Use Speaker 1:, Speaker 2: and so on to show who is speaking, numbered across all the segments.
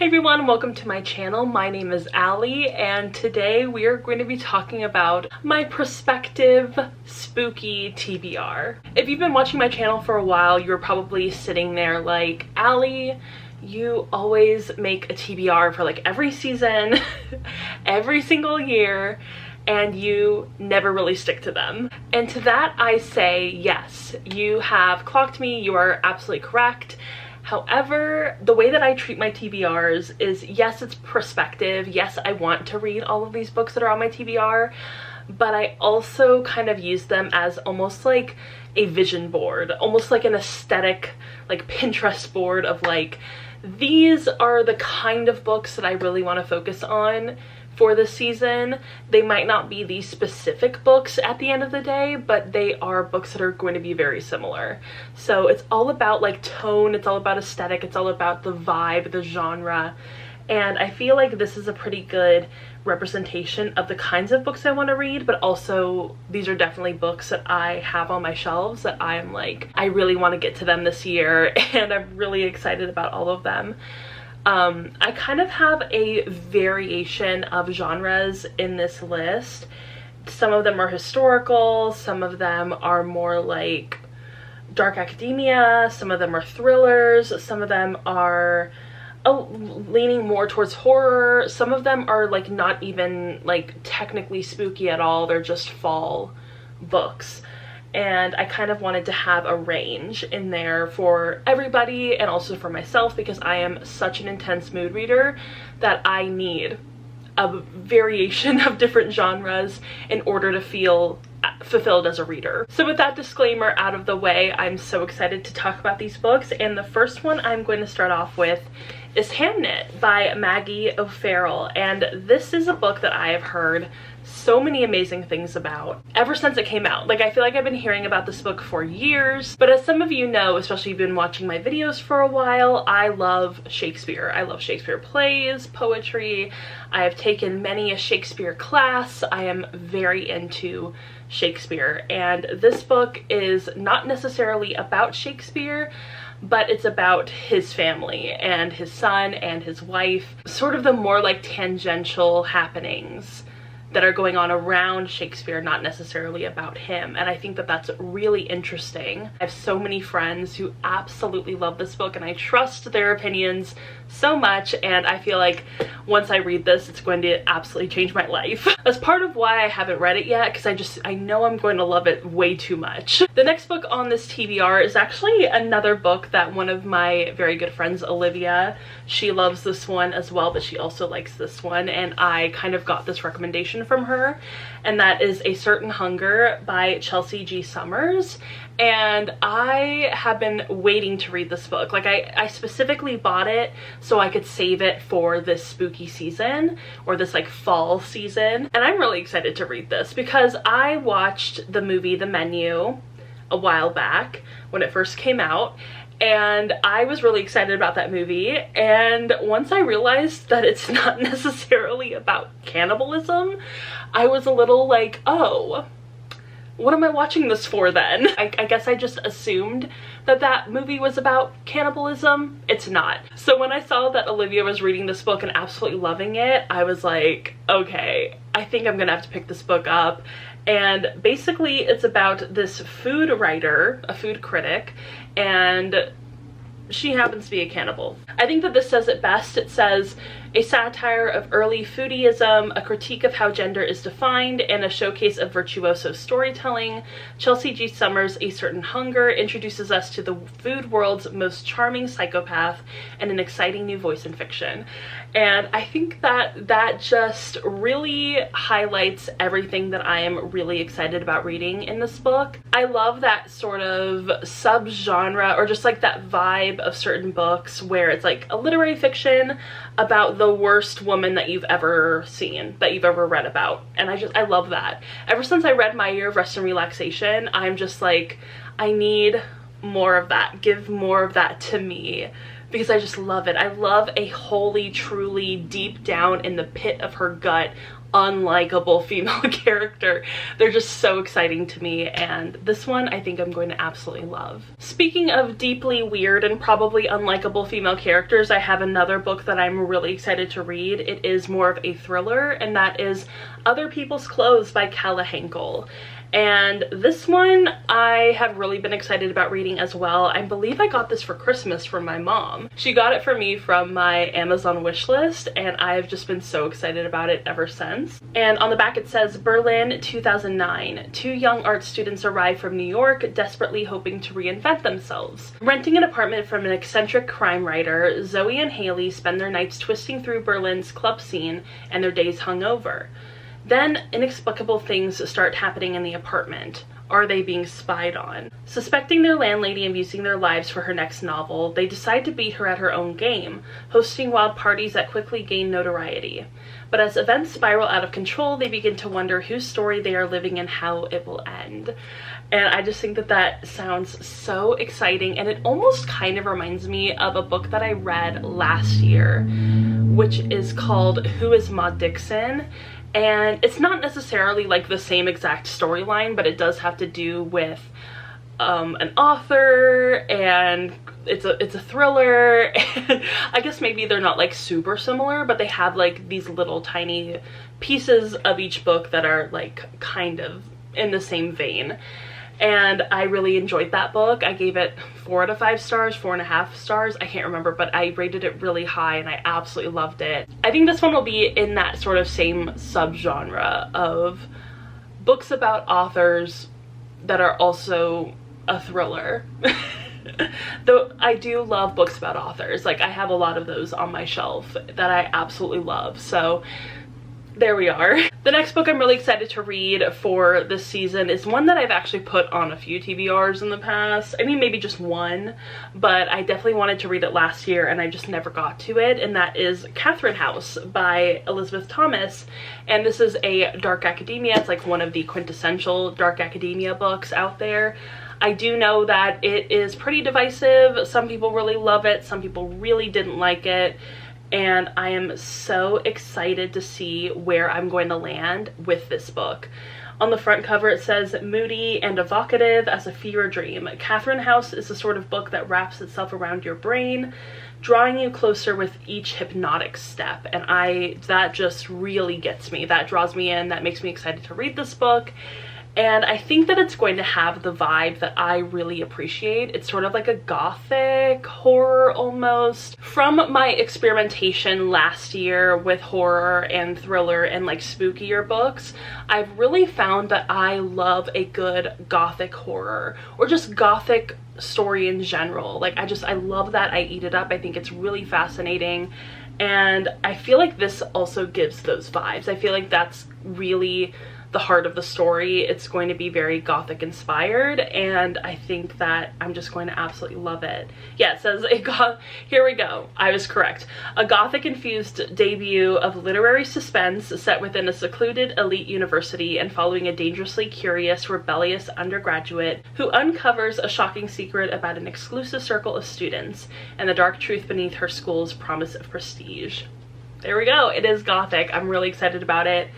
Speaker 1: Hey everyone, welcome to my channel. My name is Allie and today we are going to be talking about my prospective spooky TBR. If you've been watching my channel for a while, you're probably sitting there like, Allie, you always make a TBR for like every season, every single year, and you never really stick to them. And to that I say, yes, you have clocked me, you are absolutely correct. However, the way that I treat my TBRs is, yes, it's perspective. Yes, I want to read all of these books that are on my TBR, but I also kind of use them as almost like a vision board, almost like an aesthetic, like Pinterest board of like, these are the kind of books that I really want to focus on for this season. They might not be the specific books at the end of the day, but they are books that are going to be very similar. So it's all about like tone, it's all about aesthetic, it's all about the vibe, the genre. And I feel like this is a pretty good representation of the kinds of books I want to read, but also these are definitely books that I have on my shelves that I am like, I really want to get to them this year, and I'm really excited about all of them. I kind of have a variation of genres in this list. Some of them are historical, some of them are more like dark academia, some of them are thrillers, some of them are leaning more towards horror, some of them are like not even like technically spooky at all, they're just fall books. And I kind of wanted to have a range in there for everybody and also for myself, because I am such an intense mood reader that I need a variation of different genres in order to feel fulfilled as a reader. So with that disclaimer out of the way, I'm so excited to talk about these books, and the first one I'm going to start off with is Hamnet by Maggie O'Farrell, and this is a book that I have heard so many amazing things about ever since it came out. Like, I feel like I've been hearing about this book for years, but as some of you know, especially if you've been watching my videos for a while, I love Shakespeare. I love Shakespeare plays, poetry. I have taken many a Shakespeare class. I am very into Shakespeare, and this book is not necessarily about Shakespeare, but it's about his family and his son and his wife, sort of the more like tangential happenings that are going on around Shakespeare, not necessarily about him. And I think that that's really interesting. I have so many friends who absolutely love this book, and I trust their opinions so much, and I feel like once I read this, it's going to absolutely change my life. That's part of why I haven't read it yet, because I know I'm going to love it way too much. The next book on this TBR is actually another book that one of my very good friends, Olivia, she loves this one as well, but she also likes this one, and I kind of got this recommendation from her, and that is A Certain Hunger by Chelsea G. Summers. And I have been waiting to read this book. Like, I specifically bought it so I could save it for this spooky season, or this like fall season. And I'm really excited to read this because I watched the movie The Menu a while back when it first came out, and I was really excited about that movie. And once I realized that it's not necessarily about cannibalism, I was a little like, oh, what am I watching this for then? I guess I just assumed that that movie was about cannibalism. It's not. So when I saw that Olivia was reading this book and absolutely loving it, I was like, okay, I think I'm gonna have to pick this book up. And basically it's about this food writer, a food critic, and she happens to be a cannibal. I think that this says it best. It says, a satire of early foodieism, a critique of how gender is defined, and a showcase of virtuoso storytelling. Chelsea G. Summers' A Certain Hunger introduces us to the food world's most charming psychopath and an exciting new voice in fiction. And I think that that just really highlights everything that I am really excited about reading in this book. I love that sort of subgenre, or just like that vibe of certain books where it's like a literary fiction about the worst woman that you've ever seen, that you've ever read about. And I love that. Ever since I read My Year of Rest and Relaxation, I'm just like, I need more of that. Give more of that to me, because I just love it. I love a wholly, truly, deep down in the pit of her gut, unlikable female character. They're just so exciting to me, and this one I think I'm going to absolutely love. Speaking of deeply weird and probably unlikable female characters, I have another book that I'm really excited to read. It is more of a thriller, and that is Other People's Clothes by Kala Henkel. And this one I have really been excited about reading as well. I believe I got this for Christmas from my mom. She got it for me from my Amazon wish list, and I've just been so excited about it ever since. And on the back it says, Berlin, 2009. Two young art students arrive from New York, desperately hoping to reinvent themselves. Renting an apartment from an eccentric crime writer, Zoe and Haley spend their nights twisting through Berlin's club scene and their days hungover. Then inexplicable things start happening in the apartment. Are they being spied on? Suspecting their landlady and using their lives for her next novel, they decide to beat her at her own game, hosting wild parties that quickly gain notoriety. But as events spiral out of control, they begin to wonder whose story they are living and how it will end. And I just think that that sounds so exciting, and it almost kind of reminds me of a book that I read last year, which is called Who is Maud Dixon? And it's not necessarily like the same exact storyline, but it does have to do with an author, and it's a thriller, and I guess maybe they're not like super similar, but they have like these little tiny pieces of each book that are like kind of in the same vein. And I really enjoyed that book. I gave it 4 out of 5 stars, 4.5 stars, I can't remember, but I rated it really high and I absolutely loved it. I think this one will be in that sort of same subgenre of books about authors that are also a thriller. Though I do love books about authors. Like, I have a lot of those on my shelf that I absolutely love, so there we are. The next book I'm really excited to read for this season is one that I've actually put on a few TBRs in the past. I mean, maybe just one, but I definitely wanted to read it last year and I just never got to it, and that is Catherine House by Elizabeth Thomas. And this is a dark academia. It's like one of the quintessential dark academia books out there. I do know that it is pretty divisive. Some people really love it, some people really didn't like it. And I am so excited to see where I'm going to land with this book. On the front cover it says, moody and evocative as a fever dream. Catherine House is the sort of book that wraps itself around your brain, drawing you closer with each hypnotic step. And that just really gets me. That draws me in. That makes me excited to read this book. And I think that it's going to have the vibe that I really appreciate. It's sort of like a gothic horror almost. From my experimentation last year with horror and thriller and like spookier books, I've really found that I love a good gothic horror, or just gothic story in general. Like, I love that. I eat it up. I think it's really fascinating. And I feel like this also gives those vibes. I feel like that's really the heart of the story. It's going to be very gothic inspired, and I think that I'm just going to absolutely love it. Yeah, it says here we go, I was correct. A gothic infused debut of literary suspense set within a secluded elite university and following a dangerously curious, rebellious undergraduate who uncovers a shocking secret about an exclusive circle of students and the dark truth beneath her school's promise of prestige. There we go, it is gothic. I'm really excited about it.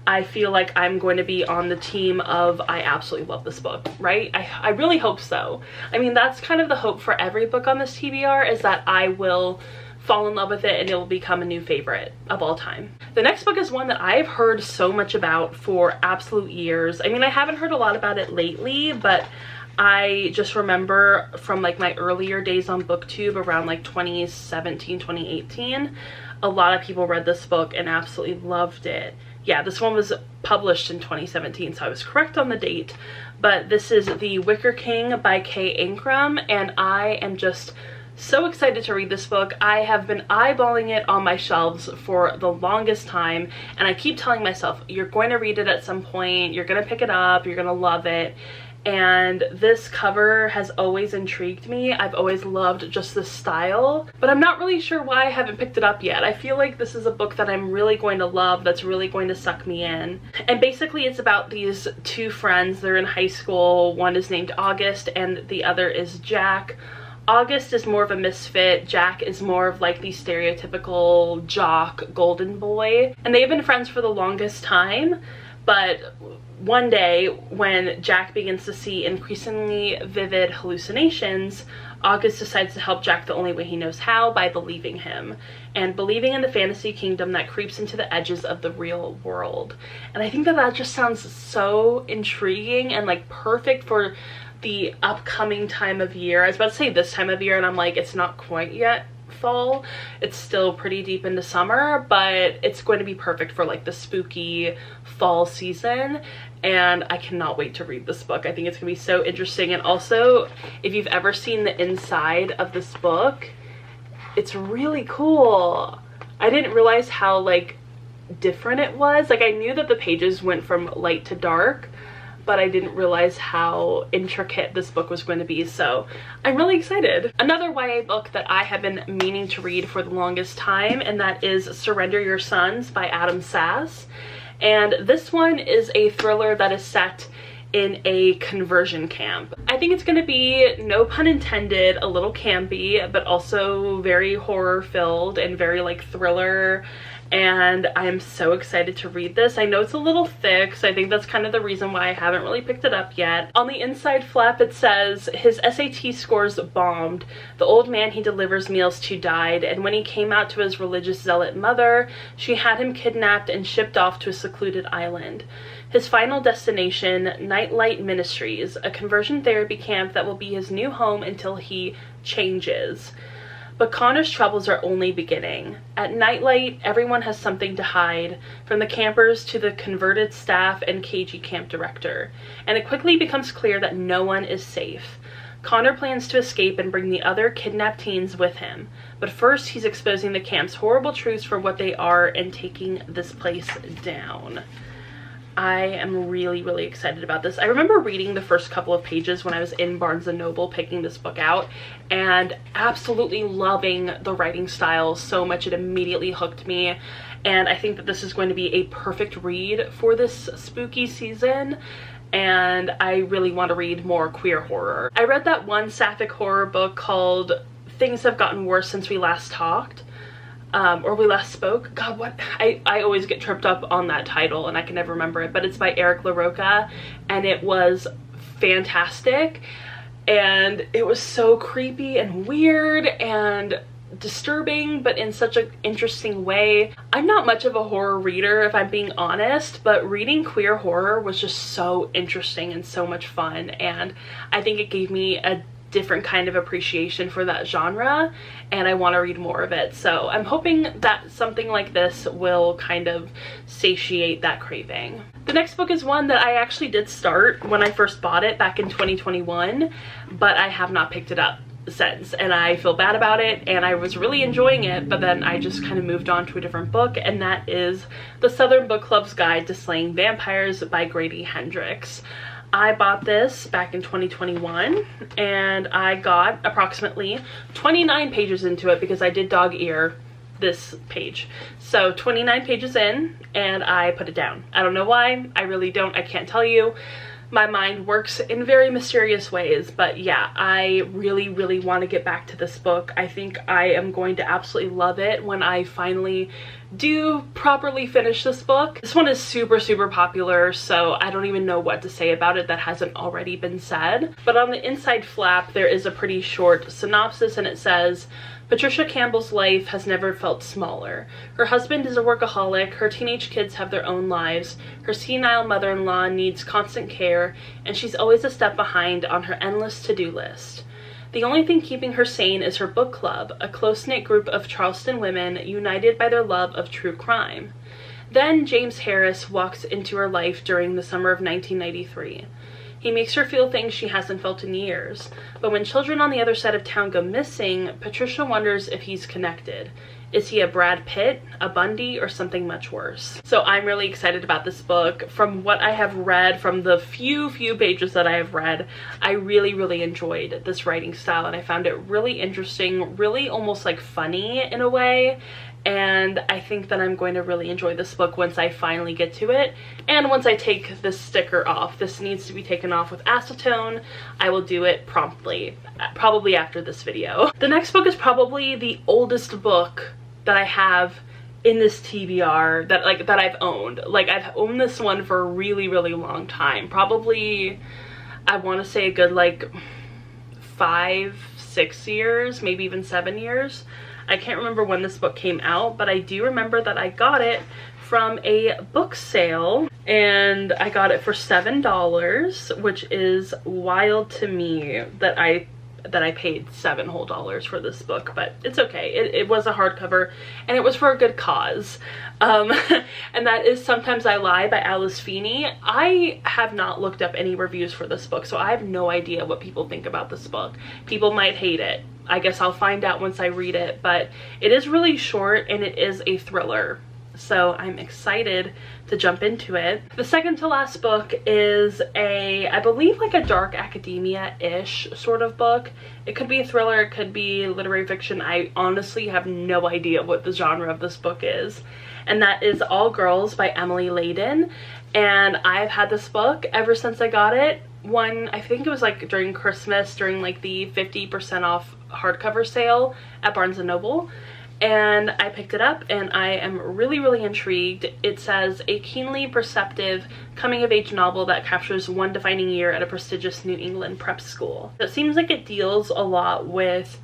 Speaker 1: I feel like I'm going to be on the team of I absolutely love this book, right? I really hope so. I mean, that's kind of the hope for every book on this TBR, is that I will fall in love with it and it will become a new favorite of all time. The next book is one that I've heard so much about for absolute years. I mean, I haven't heard a lot about it lately, but I just remember from like my earlier days on BookTube around like 2017, 2018, a lot of people read this book and absolutely loved it. Yeah, this one was published in 2017, so I was correct on the date. But this is The Wicker King by Kay Ancrum, and I am just so excited to read this book. I have been eyeballing it on my shelves for the longest time, and I keep telling myself, you're going to read it at some point, you're going to pick it up, you're going to love it. And this cover has always intrigued me. I've always loved just the style, but I'm not really sure why I haven't picked it up yet. I feel like this is a book that I'm really going to love, that's really going to suck me in. And basically it's about these two friends. They're in high school. One is named August and the other is Jack. August is more of a misfit. Jack is more of like the stereotypical jock golden boy. And they've been friends for the longest time, but one day when Jack begins to see increasingly vivid hallucinations, August decides to help Jack the only way he knows how, by believing him, and believing in the fantasy kingdom that creeps into the edges of the real world. And I think that that just sounds so intriguing and like perfect for the upcoming time of year. I was about to say this time of year, and I'm like, it's not quite yet fall. It's still pretty deep into summer, but it's going to be perfect for like the spooky fall season, and I cannot wait to read this book. I think it's gonna be so interesting. And also, if you've ever seen the inside of this book, it's really cool. I didn't realize how like different it was. Like, I knew that the pages went from light to dark, but I didn't realize how intricate this book was going to be, so I'm really excited. Another YA book that I have been meaning to read for the longest time, and that is Surrender Your Sons by Adam Sass. And this one is a thriller that is set in a conversion camp. I think it's gonna be, no pun intended, a little campy, but also very horror filled and very like thriller, and I'm so excited to read this. I know it's a little thick, so I think that's kind of the reason why I haven't really picked it up yet. On the inside flap it says, his SAT scores bombed. The old man he delivers meals to died, and when he came out to his religious zealot mother, she had him kidnapped and shipped off to a secluded island. His final destination, Nightlight Ministries, a conversion therapy camp that will be his new home until he changes. But Connor's troubles are only beginning. At Nightlight, everyone has something to hide, from the campers to the converted staff and cagey camp director. And it quickly becomes clear that no one is safe. Connor plans to escape and bring the other kidnapped teens with him. But first, he's exposing the camp's horrible truths for what they are and taking this place down. I am really, really excited about this. I remember reading the first couple of pages when I was in Barnes & Noble picking this book out, and absolutely loving the writing style so much. It immediately hooked me, and I think that this is going to be a perfect read for this spooky season, and I really want to read more queer horror. I read that one sapphic horror book called Things Have Gotten Worse Since We Last Talked. Or we last spoke. God, what? I always get tripped up on that title and I can never remember it, but it's by Eric LaRocca, and it was fantastic, and it was so creepy and weird and disturbing, but in such an interesting way. I'm not much of a horror reader, if I'm being honest, but reading queer horror was just so interesting and so much fun, and I think it gave me a different kind of appreciation for that genre, and I want to read more of it. So I'm hoping that something like this will kind of satiate that craving. The next book is one that I actually did start when I first bought it back in 2021, but I have not picked it up since, and I feel bad about it, and I was really enjoying it, but then I just kind of moved on to a different book, and that is The Southern Book Club's Guide to Slaying Vampires by Grady Hendrix. I bought this back in 2021, and I got approximately 29 pages into it because I did dog ear this page. So 29 pages in, and I put it down. I don't know why. I really don't. I can't tell you. My mind works in very mysterious ways, but yeah, I really, really want to get back to this book. I think I am going to absolutely love it when I finally do properly finish this book. This one is super, super popular, so I don't even know what to say about it that hasn't already been said. But on the inside flap, there is a pretty short synopsis, and it says, Patricia Campbell's life has never felt smaller. Her husband is a workaholic, her teenage kids have their own lives, her senile mother-in-law needs constant care, and she's always a step behind on her endless to-do list. The only thing keeping her sane is her book club, a close-knit group of Charleston women united by their love of true crime. Then James Harris walks into her life during the summer of 1993. He makes her feel things she hasn't felt in years, but when children on the other side of town go missing, Patricia wonders if he's connected. Is he a Brad Pitt, a Bundy, or something much worse? So I'm really excited about this book. From what I have read, from the few pages that I have read, I really, really enjoyed this writing style, and I found it really interesting, really almost like funny in a way. and I think that I'm going to really enjoy this book once I finally get to it, and once I take this sticker off. This needs to be taken off with acetone. I will do it promptly, probably after this video. The next book is probably the oldest book that I have in this TBR that I've owned. Like, I've owned this one for a really, really long time. Probably, I want to say a good like 5-6 years, maybe even 7 years. I can't remember when this book came out, but I do remember that I got it from a book sale, and I got it for $7, which is wild to me that I paid $7 whole for this book, but it's okay. It was a hardcover, and it was for a good cause. And that is Sometimes I Lie by Alice Feeney. I have not looked up any reviews for this book, so I have no idea what people think about this book. People might hate it. I guess I'll find out once I read it, but it is really short and it is a thriller. So I'm excited to jump into it. The second to last book is I believe like a dark academia-ish sort of book. It could be a thriller, it could be literary fiction. I honestly have no idea what the genre of this book is. And that is All Girls by Emily Layden. And I've had this book ever since I got it. I think it was like during Christmas, during like the 50% off hardcover sale at Barnes & Noble. And I picked it up and I am really, really intrigued. It says a keenly perceptive coming-of-age novel that captures one defining year at a prestigious New England prep school. It seems like it deals a lot with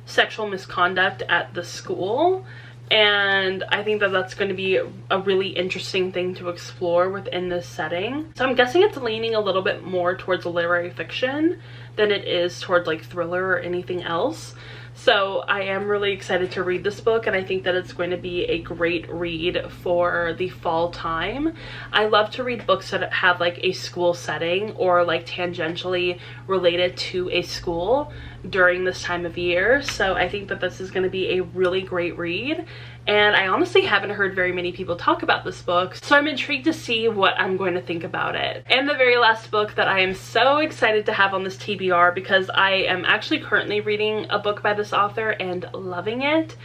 Speaker 1: sexual misconduct at the school, and I think that that's going to be a really interesting thing to explore within this setting. So I'm guessing it's leaning a little bit more towards literary fiction than it is towards like thriller or anything else. So I am really excited to read this book, and I think that it's going to be a great read for the fall time. I love to read books that have like a school setting or like tangentially related to a school during this time of year. So I think that this is going to be a really great read, and I honestly haven't heard very many people talk about this book, so I'm intrigued to see what I'm going to think about it. And the very last book that I am so excited to have on this TBR, because I am actually currently reading a book by this author and loving it,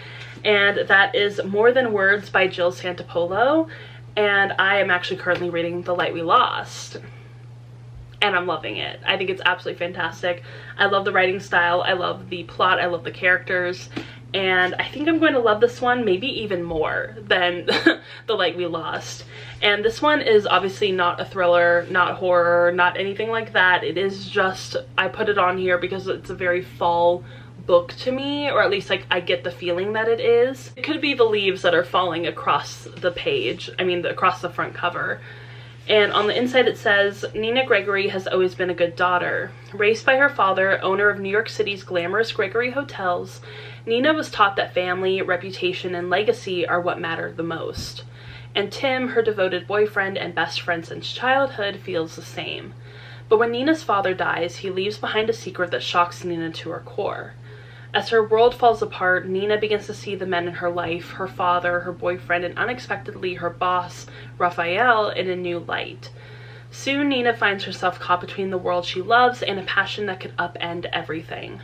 Speaker 1: and that is More Than Words by Jill Santopolo. And I am actually currently reading The Light We Lost, and I'm loving it. I think it's absolutely fantastic. I love the writing style, I love the plot, I love the characters, and I think I'm going to love this one maybe even more than The Light We Lost. And this one is obviously not a thriller, not horror, not anything like that. It is just, I put it on here because it's a very fall book to me, or at least like I get the feeling that it is. It could be the leaves that are falling across the page, across the front cover. And on the inside it says, Nina Gregory has always been a good daughter. Raised by her father, owner of New York City's glamorous Gregory Hotels, Nina was taught that family, reputation, and legacy are what matter the most. And Tim, her devoted boyfriend and best friend since childhood, feels the same. But when Nina's father dies, he leaves behind a secret that shocks Nina to her core. As her world falls apart, Nina begins to see the men in her life, her father, her boyfriend, and unexpectedly her boss, Raphael, in a new light. Soon, Nina finds herself caught between the world she loves and a passion that could upend everything.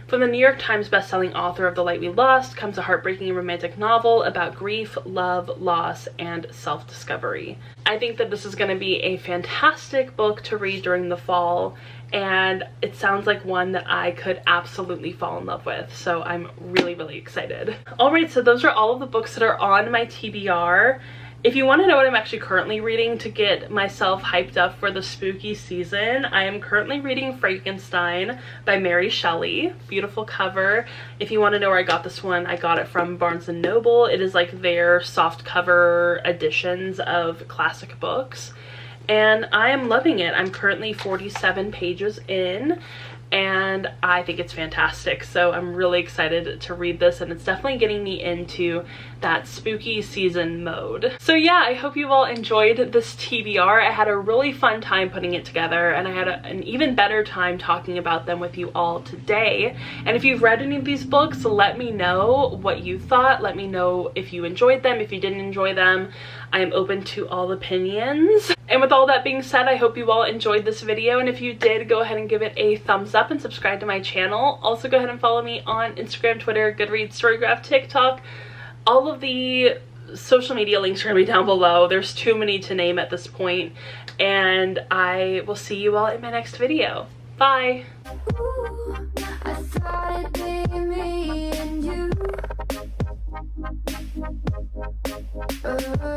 Speaker 1: From the New York Times bestselling author of The Light We Lost comes a heartbreaking romantic novel about grief, love, loss, and self-discovery. I think that this is going to be a fantastic book to read during the fall, and it sounds like one that I could absolutely fall in love with, so I'm really, really excited. Alright, so those are all of the books that are on my TBR. If you want to know what I'm actually currently reading to get myself hyped up for the spooky season, I am currently reading Frankenstein by Mary Shelley. Beautiful cover. If you want to know where I got this one, I got it from Barnes & Noble. It is like their soft cover editions of classic books, and I am loving it. I'm currently 47 pages in, and I think it's fantastic. So I'm really excited to read this, and it's definitely getting me into that spooky season mode. So yeah, I hope you all enjoyed this TBR. I had a really fun time putting it together, and I had an even better time talking about them with you all today. And if you've read any of these books, let me know what you thought. Let me know if you enjoyed them, if you didn't enjoy them. I am open to all opinions. And with all that being said, I hope you all enjoyed this video, and if you did, go ahead and give it a thumbs up and subscribe to my channel. Also, go ahead and follow me on Instagram, Twitter, Goodreads, Storygraph, TikTok, All of the social media links are going to be down below. There's too many to name at this point, and I will see you all in my next video. Bye!
Speaker 2: Ooh, I thought it'd be me and you. Oh.